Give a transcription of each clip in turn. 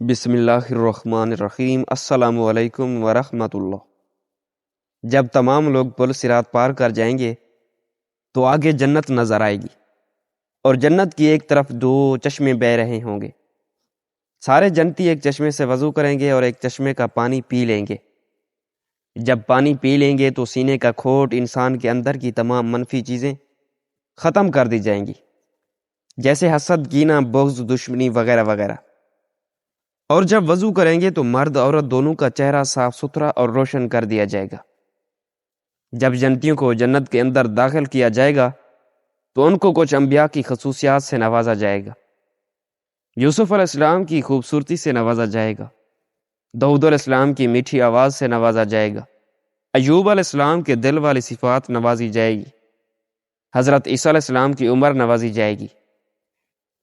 بسم اللہ الرحمن الرحیم۔ السلام علیکم ورحمۃ اللہ۔ جب تمام لوگ پل صراط پار کر جائیں گے تو آگے جنت نظر آئے گی، اور جنت کی ایک طرف دو چشمے بہہ رہے ہوں گے۔ سارے جنتی ایک چشمے سے وضو کریں گے اور ایک چشمے کا پانی پی لیں گے۔ جب پانی پی لیں گے تو سینے کا کھوٹ، انسان کے اندر کی تمام منفی چیزیں ختم کر دی جائیں گی، جیسے حسد، کینہ، بغض، دشمنی وغیرہ وغیرہ۔ اور جب وضو کریں گے تو مرد عورت دونوں کا چہرہ صاف ستھرا اور روشن کر دیا جائے گا۔ جب جنتیوں کو جنت کے اندر داخل کیا جائے گا تو ان کو کچھ انبیاء کی خصوصیات سے نوازا جائے گا۔ یوسف علیہ السلام کی خوبصورتی سے نوازا جائے گا، داؤد علیہ السلام کی میٹھی آواز سے نوازا جائے گا، ایوب علیہ السلام کے دل والی صفات نوازی جائے گی، حضرت عیسیٰ علیہ السلام کی عمر نوازی جائے گی۔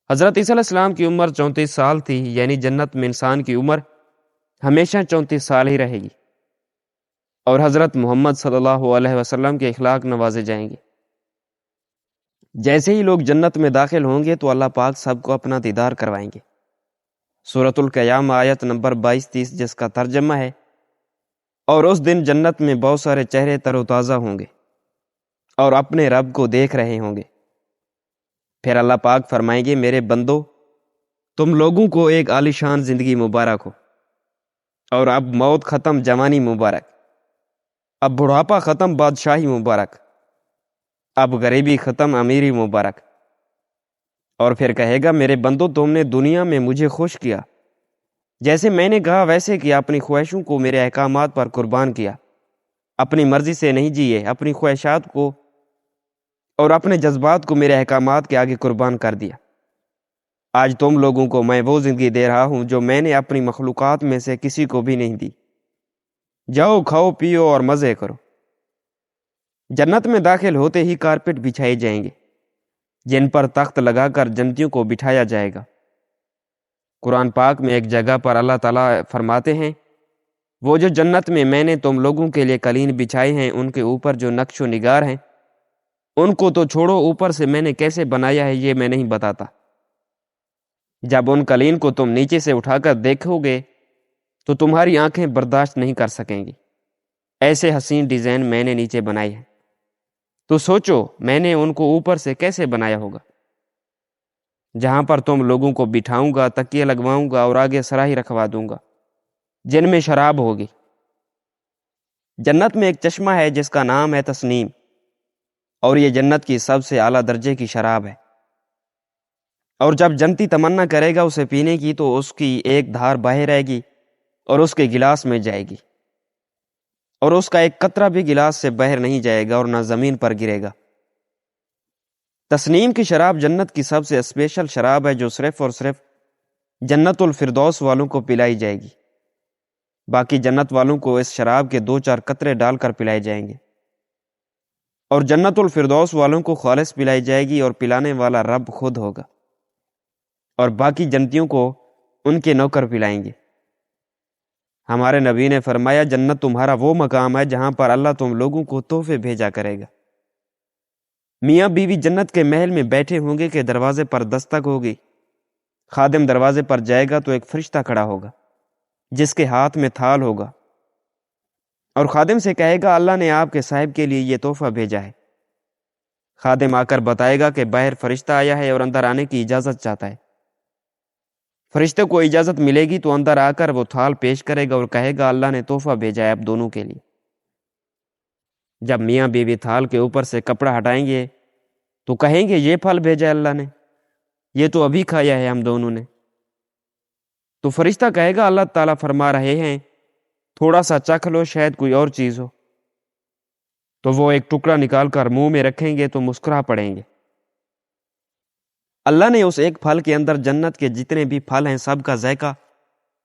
حضرت عیسیٰ علیہ السلام کی عمر 34 سال تھی، یعنی جنت میں انسان کی عمر ہمیشہ 34 سال ہی رہے گی۔ اور حضرت محمد صلی اللہ علیہ وسلم کے اخلاق نوازے جائیں گے۔ جیسے ہی لوگ جنت میں داخل ہوں گے تو اللہ پاک سب کو اپنا دیدار کروائیں گے۔ سورۃ القیامہ آیت نمبر 22-30، جس کا ترجمہ ہے، اور اس دن جنت میں بہت سارے چہرے تر و تازہ ہوں گے اور اپنے رب کو دیکھ رہے ہوں گے۔ پھر اللہ پاک فرمائیں گے، میرے بندو، تم لوگوں کو ایک عالیشان زندگی مبارک ہو، اور اب موت ختم، جوانی مبارک، اب بڑھاپا ختم، بادشاہی مبارک، اب غریبی ختم، امیری مبارک۔ اور پھر کہے گا، میرے بندو، تم نے دنیا میں مجھے خوش کیا، جیسے میں نے کہا ویسے کیا، اپنی خواہشوں کو میرے احکامات پر قربان کیا، اپنی مرضی سے نہیں جیے، اپنی خواہشات کو اور اپنے جذبات کو میرے احکامات کے آگے قربان کر دیا۔ آج تم لوگوں کو میں وہ زندگی دے رہا ہوں جو میں نے اپنی مخلوقات میں سے کسی کو بھی نہیں دی۔ جاؤ، کھاؤ، پیو اور مزے کرو۔ جنت میں داخل ہوتے ہی کارپٹ بچھائے جائیں گے، جن پر تخت لگا کر جنتیوں کو بٹھایا جائے گا۔ قرآن پاک میں ایک جگہ پر اللہ تعالیٰ فرماتے ہیں، وہ جو جنت میں میں نے تم لوگوں کے لیے قالین بچھائے ہیں، ان کے اوپر جو نقش و نگار ہیں، ان کو تو چھوڑو، اوپر سے میں نے کیسے بنایا ہے یہ میں نہیں بتاتا۔ جب ان قالین کو تم نیچے سے اٹھا کر دیکھو گے تو تمہاری آنکھیں برداشت نہیں کر سکیں گی، ایسے حسین ڈیزائن میں نے نیچے بنائے ہیں۔ تو سوچو میں نے ان کو اوپر سے کیسے بنایا ہوگا۔ جہاں پر تم لوگوں کو بٹھاؤں گا، تکیے لگواؤں گا اور آگے سراہی رکھوا دوں گا جن میں شراب ہوگی۔ جنت میں ایک چشمہ ہے جس کا نام ہے تسنیم، اور یہ جنت کی سب سے اعلیٰ درجے کی شراب ہے۔ اور جب جنتی تمنا کرے گا اسے پینے کی تو اس کی ایک دھار باہر آئے گی اور اس کے گلاس میں جائے گی، اور اس کا ایک قطرہ بھی گلاس سے باہر نہیں جائے گا اور نہ زمین پر گرے گا۔ تسنیم کی شراب جنت کی سب سے اسپیشل شراب ہے، جو صرف اور صرف جنت الفردوس والوں کو پلائی جائے گی۔ باقی جنت والوں کو اس شراب کے 2-4 قطرے ڈال کر پلائے جائیں گے، اور جنت الفردوس والوں کو خالص پلائی جائے گی، اور پلانے والا رب خود ہوگا، اور باقی جنتیوں کو ان کے نوکر پلائیں گے۔ ہمارے نبی نے فرمایا، جنت تمہارا وہ مقام ہے جہاں پر اللہ تم لوگوں کو تحفے بھیجا کرے گا۔ میاں بیوی جنت کے محل میں بیٹھے ہوں گے کہ دروازے پر دستک ہوگی۔ خادم دروازے پر جائے گا تو ایک فرشتہ کھڑا ہوگا جس کے ہاتھ میں تھال ہوگا، اور خادم سے کہے گا، اللہ نے آپ کے صاحب کے لیے یہ تحفہ بھیجا ہے۔ خادم آ کر بتائے گا کہ باہر فرشتہ آیا ہے اور اندر آنے کی اجازت چاہتا ہے۔ فرشتے کو اجازت ملے گی تو اندر آ کر وہ تھال پیش کرے گا اور کہے گا، اللہ نے تحفہ بھیجا ہے آپ دونوں کے لیے۔ جب میاں بیوی تھال کے اوپر سے کپڑا ہٹائیں گے تو کہیں گے، یہ پھل بھیجا ہے اللہ نے، یہ تو ابھی کھایا ہے ہم دونوں نے۔ تو فرشتہ کہے گا، اللہ تعالیٰ فرما رہے ہیں تھوڑا سا چکھ لو، شاید کوئی اور چیز ہو۔ تو وہ ایک ٹکڑا نکال کر منہ میں رکھیں گے تو مسکرا پڑیں گے۔ اللہ نے اس ایک پھل کے اندر جنت کے جتنے بھی پھل ہیں سب کا ذائقہ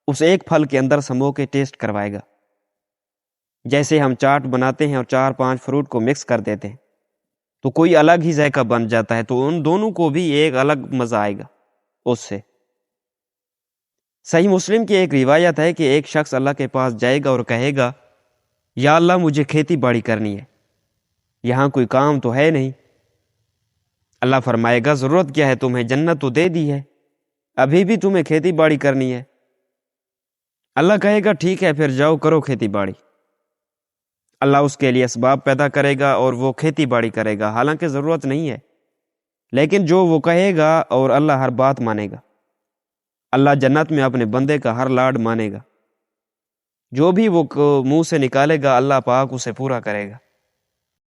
اس ایک پھل کے اندر سمو کے ٹیسٹ کروائے گا۔ جیسے ہم چاٹ بناتے ہیں اور 4-5 فروٹ کو مکس کر دیتے ہیں تو کوئی الگ ہی ذائقہ بن جاتا ہے، تو ان دونوں کو بھی ایک الگ مزہ آئے گا اس سے۔ صحیح مسلم کی ایک روایت ہے کہ ایک شخص اللہ کے پاس جائے گا اور کہے گا، یا اللہ مجھے کھیتی باڑی کرنی ہے، یہاں کوئی کام تو ہے نہیں۔ اللہ فرمائے گا، ضرورت کیا ہے تمہیں، جنت تو دے دی ہے، ابھی بھی تمہیں کھیتی باڑی کرنی ہے۔ اللہ کہے گا ٹھیک ہے پھر جاؤ کرو کھیتی باڑی۔ اللہ اس کے لیے اسباب پیدا کرے گا اور وہ کھیتی باڑی کرے گا، حالانکہ ضرورت نہیں ہے، لیکن جو وہ کہے گا اور اللہ ہر بات مانے گا۔ اللہ جنت میں اپنے بندے کا ہر لاڈ مانے گا، جو بھی وہ منہ سے نکالے گا اللہ پاک اسے پورا کرے گا۔